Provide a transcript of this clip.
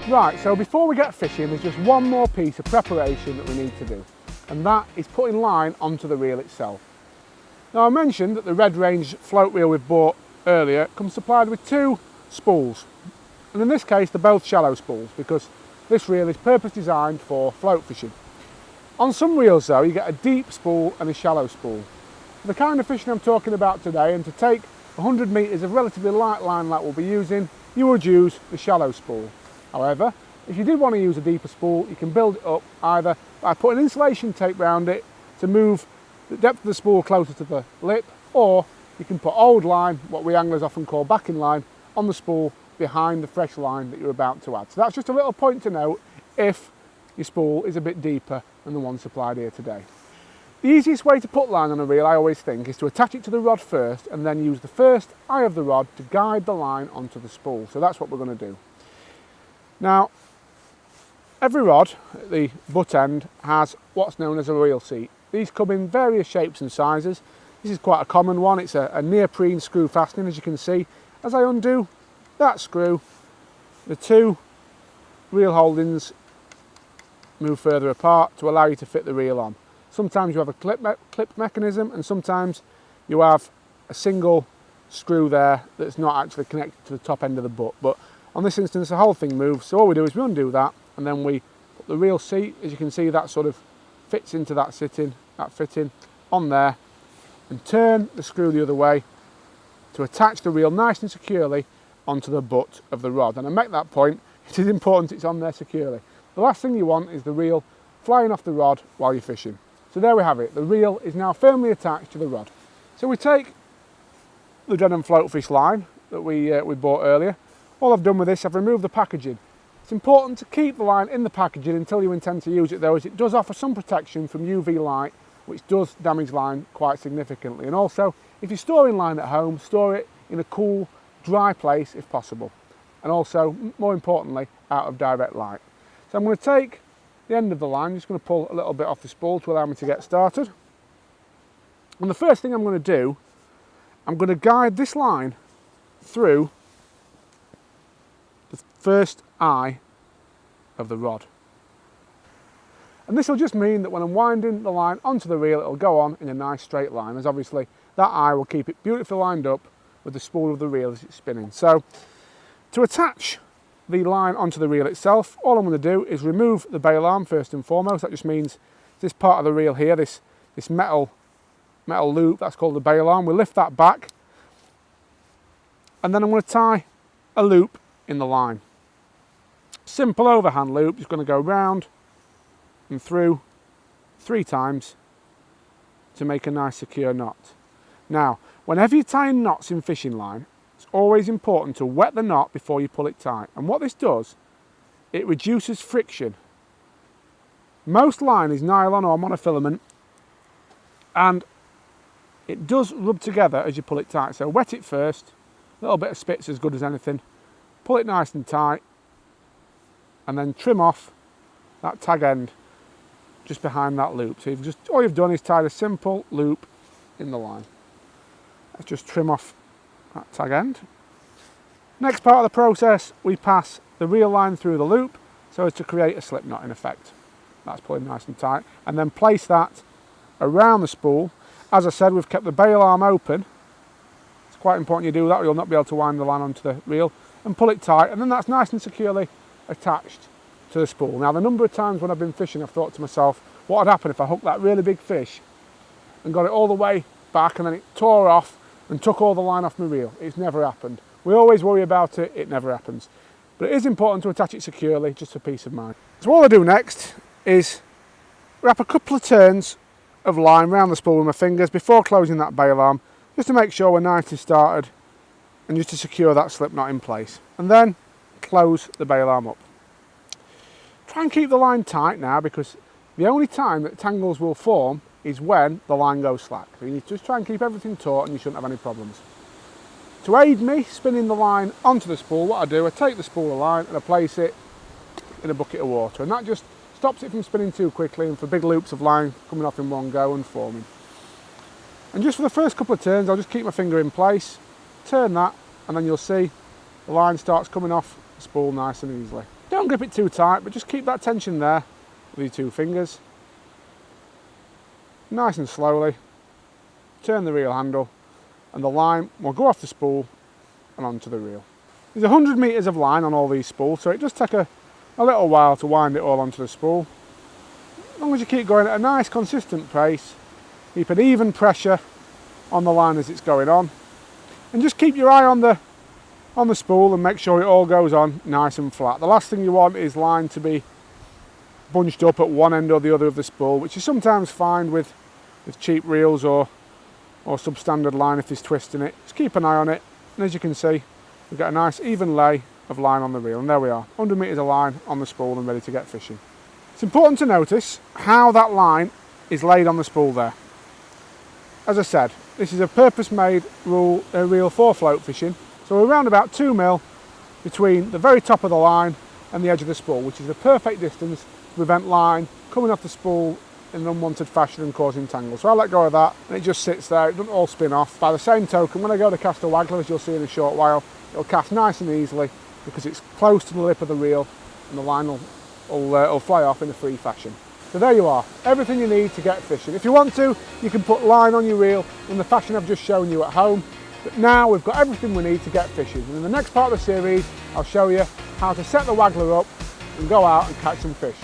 Right, so before we get fishing, there's just one more piece of preparation that we need to do, and that is putting line onto the reel itself. Now I mentioned that the Red Range float reel we've bought earlier comes supplied with 2 spools, and in this case they're both shallow spools because this reel is purpose designed for float fishing. On some reels though, you get a deep spool and a shallow spool. For the kind of fishing I'm talking about today, and to take 100 metres of relatively light line like we'll be using, you would use the shallow spool. However, if you did want to use a deeper spool, you can build it up either by putting insulation tape around it to move the depth of the spool closer to the lip, or you can put old line, what we anglers often call backing line, on the spool behind the fresh line that you're about to add. So that's just a little point to note if your spool is a bit deeper than the one supplied here today. The easiest way to put line on a reel, I always think, is to attach it to the rod first and then use the first eye of the rod to guide the line onto the spool. So that's what we're going to do. Now, every rod at the butt end has what's known as a reel seat. These come in various shapes and sizes. This is quite a common one. It's a neoprene screw fastening, as you can see. As I undo that screw, the 2 reel holdings move further apart to allow you to fit the reel on. Sometimes you have a clip mechanism, and sometimes you have a single screw there that's not actually connected to the top end of the butt. But on this instance, the whole thing moves. So all we do is we undo that, and then we put the reel seat, as you can see, that sort of fits into that fitting on there, and turn the screw the other way to attach the reel nice and securely onto the butt of the rod. And I make that point, it is important it's on there securely. The last thing you want is the reel flying off the rod while you're fishing. So there we have it, the reel is now firmly attached to the rod. So we take the Dread and Floatfish line that we bought earlier. All I've done with this, I've removed the packaging. It's important to keep the line in the packaging until you intend to use it though, as it does offer some protection from UV light, which does damage line quite significantly. And also, if you're storing line at home, store it in a cool, dry place if possible. And also, more importantly, out of direct light. So I'm going to take the end of the line, just going to pull a little bit off the spool to allow me to get started. And the first thing I'm going to do, I'm going to guide this line through the first eye of the rod. And this will just mean that when I'm winding the line onto the reel, it'll go on in a nice straight line, as obviously that eye will keep it beautifully lined up with the spool of the reel as it's spinning. So to attach the line onto the reel itself, all I'm going to do is remove the bail arm first and foremost. That just means this part of the reel here, this metal loop, that's called the bail arm. We'll lift that back, and then I'm going to tie a loop in the line. Simple overhand loop, just going to go round and through 3 times to make a nice secure knot. Now, whenever you're tying knots in fishing line, it's always important to wet the knot before you pull it tight. And what this does, it reduces friction. Most line is nylon or monofilament, and it does rub together as you pull it tight. So wet it first, a little bit of spit's as good as anything. Pull it nice and tight, and then trim off that tag end just behind that loop. So all you've done is tied a simple loop in the line. Let's just trim off that tag end. Next part of the process, we pass the reel line through the loop so as to create a slip knot in effect. That's pulling nice and tight, and then place that around the spool. As I said, we've kept the bail arm open. It's quite important you do that or you'll not be able to wind the line onto the reel, and pull it tight, and then that's nice and securely attached to the spool. Now, the number of times when I've been fishing, I've thought to myself, what would happen if I hooked that really big fish and got it all the way back and then it tore off and took all the line off my reel? It's never happened. We always worry about it, it never happens. But it is important to attach it securely, just for peace of mind. So what I do next is wrap a couple of turns of line around the spool with my fingers before closing that bail arm, just to make sure we're nicely started and just to secure that slip knot in place. And then close the bail arm up. Try and keep the line tight now, because the only time that tangles will form is when the line goes slack. So you need to just try and keep everything taut and you shouldn't have any problems. To aid me spinning the line onto the spool, what I do, I take the spool of line and I place it in a bucket of water, and that just stops it from spinning too quickly and for big loops of line coming off in one go and forming. And just for the first couple of turns, I'll just keep my finger in place, turn that, and then you'll see the line starts coming off the spool nice and easily. Don't grip it too tight, but just keep that tension there with your 2 fingers. Nice and slowly, turn the reel handle and the line will go off the spool and onto the reel. There's 100 metres of line on all these spools, so it does take a little while to wind it all onto the spool. As long as you keep going at a nice consistent pace, keep an even pressure on the line as it's going on, and just keep your eye on the spool and make sure it all goes on nice and flat. The last thing you want is line to be bunched up at one end or the other of the spool, which you sometimes find with cheap reels or substandard line if there's twist in it. Just keep an eye on it, and as you can see, we've got a nice even lay of line on the reel, and there we are, 100 metres of line on the spool and ready to get fishing. It's important to notice how that line is laid on the spool there. As I said, this is a purpose-made reel for float fishing, so we're around about 2 mil between the very top of the line and the edge of the spool, which is the perfect distance to prevent line coming off the spool in an unwanted fashion and causing tangles. So I let go of that and it just sits there, it doesn't all spin off. By the same token, when I go to cast a waggler, as you'll see in a short while, it'll cast nice and easily because it's close to the lip of the reel and the line will fly off in a free fashion. So there you are, everything you need to get fishing. If you want to, you can put line on your reel in the fashion I've just shown you at home, but now we've got everything we need to get fishing. And in the next part of the series, I'll show you how to set the waggler up and go out and catch some fish.